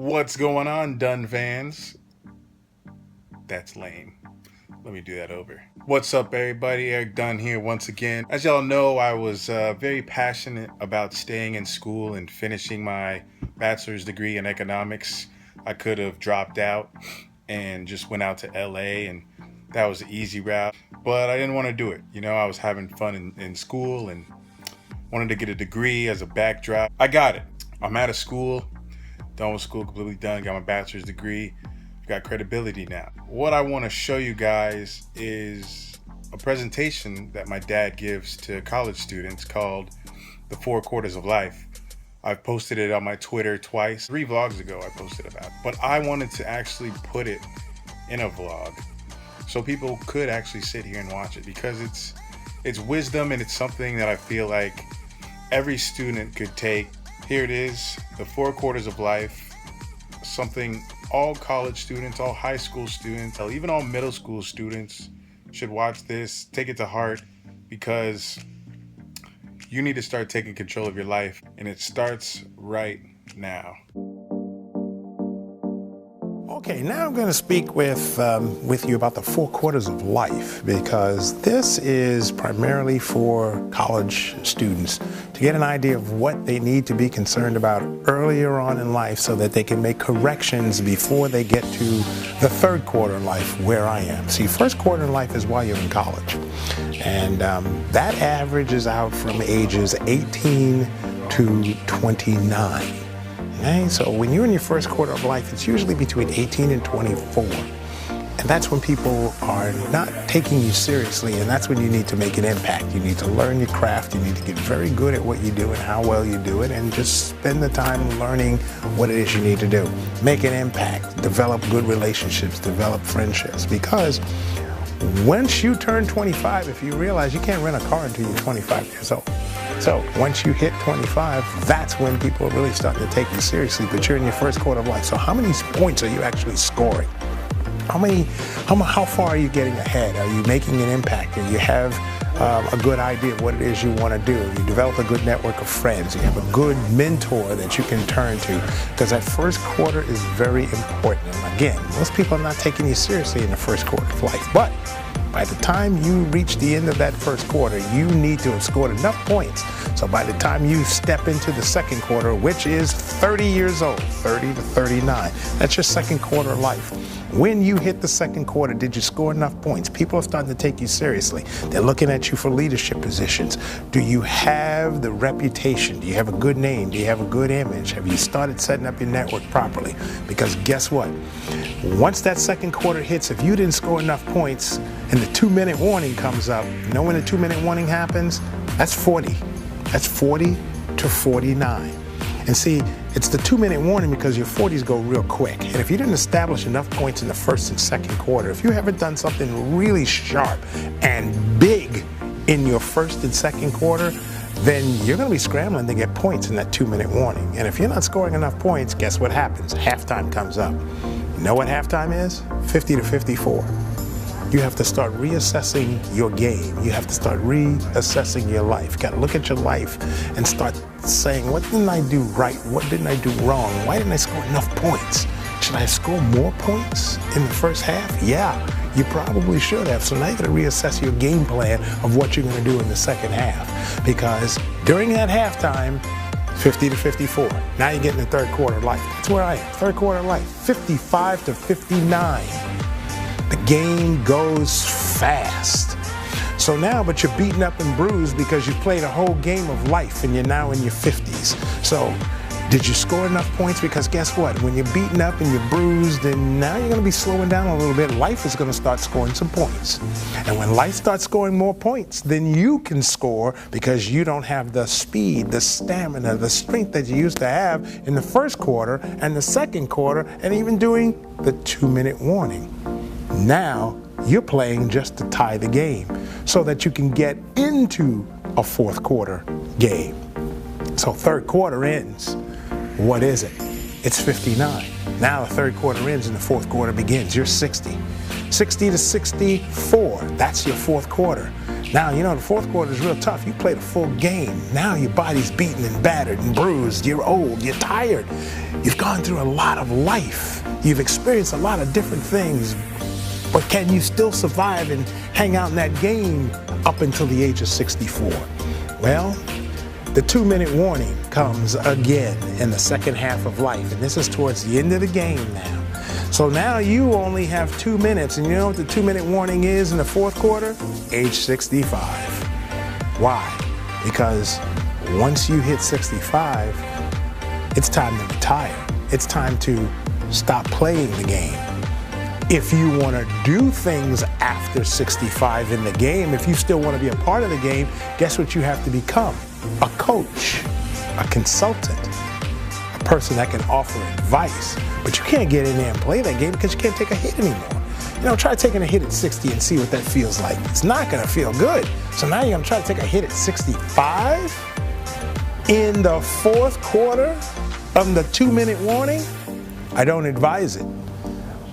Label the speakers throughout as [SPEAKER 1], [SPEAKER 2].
[SPEAKER 1] What's going on, Dunn fans? That's lame. Let me do that over. What's up, everybody? Eric Dunn here once again. As y'all know, I was very passionate about staying in school and finishing my bachelor's degree in economics. I could have dropped out and just went out to LA, and that was the easy route. But I didn't want to do it. I was having fun in school and wanted to get a degree as a backdrop. I got it. I'm out of school. Done with school, completely done, got my bachelor's degree, got credibility now. What I want to show you guys is a presentation that my dad gives to college students called The 4 Quarters of Life. I've posted it on my Twitter twice. 3 vlogs ago I posted about it. But I wanted to actually put it in a vlog so people could actually sit here and watch it, because it's wisdom and it's something that I feel like every student could take. Here it is, The 4 Quarters of Life, something all college students, all high school students, even all middle school students should watch this, take it to heart, because you need to start taking control of your life, and it starts right now.
[SPEAKER 2] Okay, now I'm going to speak with you about the 4 quarters of life, because this is primarily for college students to get an idea of what they need to be concerned about earlier on in life so that they can make corrections before they get to the 3rd quarter of life, where I am. See, 1st quarter of life is while you're in college, and that averages out from ages 18 to 29. Okay, so when you're in your 1st quarter of life, it's usually between 18 and 24. And that's when people are not taking you seriously, and that's when you need to make an impact. You need to learn your craft, you need to get very good at what you do and how well you do it, and just spend the time learning what it is you need to do. Make an impact, develop good relationships, develop friendships, because once you turn 25, if you realize you can't rent a car until you're 25 years old. So once you hit 25, that's when people are really starting to take you seriously, but you're in your 1st quarter of life. So how many points are you actually scoring? How far are you getting ahead? Are you making an impact? Do you have a good idea of what it is you want to do? You develop a good network of friends. You have a good mentor that you can turn to, because that 1st quarter is very important. And again, most people are not taking you seriously in the 1st quarter of life, but by the time you reach the end of that 1st quarter, you need to have scored enough points. So by the time you step into the 2nd quarter, which is 30 years old, 30 to 39, that's your 2nd quarter of life. When you hit the 2nd quarter, did you score enough points? People are starting to take you seriously. They're looking at you for leadership positions. Do you have the reputation? Do you have a good name? Do you have a good image? Have you started setting up your network properly? Because guess what? Once that 2nd quarter hits, if you didn't score enough points and the 2-minute warning comes up, you know when the 2-minute warning happens? That's 40. That's 40 to 49. And see, it's the 2-minute warning because your 40s go real quick. And if you didn't establish enough points in the 1st and 2nd quarter, if you haven't done something really sharp and big in your 1st and 2nd quarter, then you're going to be scrambling to get points in that 2-minute warning. And if you're not scoring enough points, guess what happens? Halftime comes up. You know what halftime is? 50 to 54. You have to start reassessing your game. You have to start reassessing your life. You got to look at your life and start saying, what didn't I do right? What didn't I do wrong? Why didn't I score enough points? Should I score more points in the 1st half? Yeah, you probably should have. So now you got to reassess your game plan of what you're going to do in the 2nd half. Because during that halftime, 50 to 54. Now you're getting the 3rd quarter of life. That's where I am. 3rd quarter of life, 55 to 59. The game goes fast. So now, but you're beaten up and bruised because you played a whole game of life and you're now in your 50s. So did you score enough points? Because guess what? When you're beaten up and you're bruised, and now you're going to be slowing down a little bit, life is going to start scoring some points. And when life starts scoring more points, then you can score, because you don't have the speed, the stamina, the strength that you used to have in the 1st quarter and the 2nd quarter, and even doing the 2-minute warning. Now you're playing just to tie the game so that you can get into a 4th quarter game. So 3rd quarter ends. What is it? It's 59. Now the 3rd quarter ends and the 4th quarter begins. You're 60. 60 to 64. That's your fourth quarter. Now, you know, the fourth quarter is real tough. You played a full game. Now your body's beaten and battered and bruised. You're old. You're tired. You've gone through a lot of life. You've experienced a lot of different things. But can you still survive and hang out in that game up until the age of 64? Well, the 2-minute warning comes again in the second half of life. And this is towards the end of the game now. So now you only have 2 minutes, and you know what the 2-minute warning is in the fourth quarter? Age 65. Why? Because once you hit 65, it's time to retire. It's time to stop playing the game. If you want to do things after 65 in the game, if you still want to be a part of the game, guess what you have to become? A coach, a consultant, a person that can offer advice. But you can't get in there and play that game because you can't take a hit anymore. You know, try taking a hit at 60 and see what that feels like. It's not going to feel good. So now you're going to try to take a hit at 65 in the fourth quarter of the 2-minute warning? I don't advise it.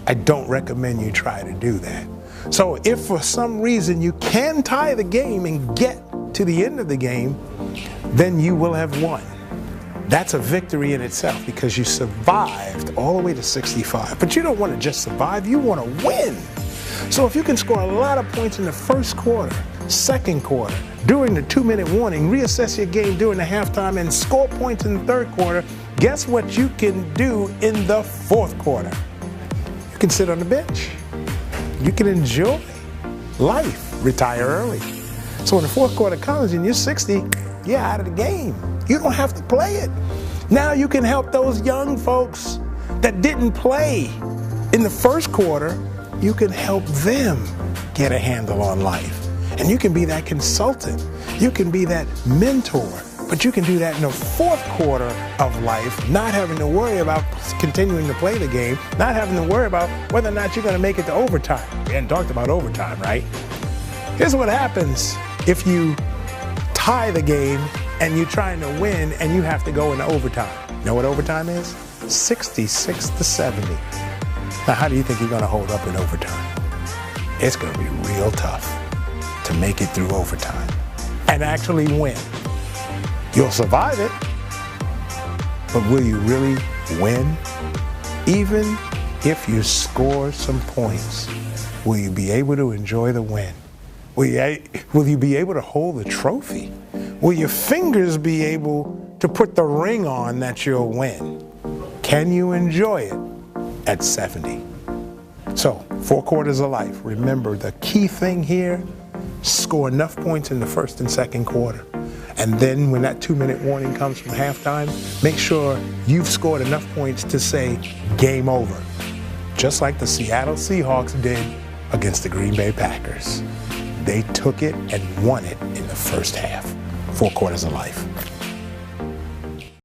[SPEAKER 2] I don't recommend you try to do that. So if for some reason you can tie the game and get to the end of the game, then you will have won. That's a victory in itself because you survived all the way to 65. But you don't want to just survive, you want to win. So if you can score a lot of points in the first quarter, second quarter, during the 2-minute warning, reassess your game during the halftime and score points in the third quarter, guess what you can do in the fourth quarter? You can sit on the bench. You can enjoy life, retire early. So when the fourth quarter comes and you're 60, you're out of the game. You don't have to play it. Now you can help those young folks that didn't play in the first quarter. You can help them get a handle on life. And you can be that consultant. You can be that mentor. But you can do that in the fourth quarter of life, not having to worry about continuing to play the game, not having to worry about whether or not you're going to make it to overtime. We hadn't talked about overtime, right? Here's what happens if you tie the game and you're trying to win and you have to go into overtime. You know what overtime is? 66 to 70. Now, how do you think you're going to hold up in overtime? It's going to be real tough to make it through overtime and actually win. You'll survive it, but will you really win? Even if you score some points, will you be able to enjoy the win? Will you be able to hold the trophy? Will your fingers be able to put the ring on that you'll win? Can you enjoy it at 70? So, 4 quarters of life. Remember, the key thing here, score enough points in the first and second quarter. And then when that 2-minute warning comes from halftime, make sure you've scored enough points to say, game over. Just like the Seattle Seahawks did against the Green Bay Packers. They took it and won it in the first half. 4 quarters of life.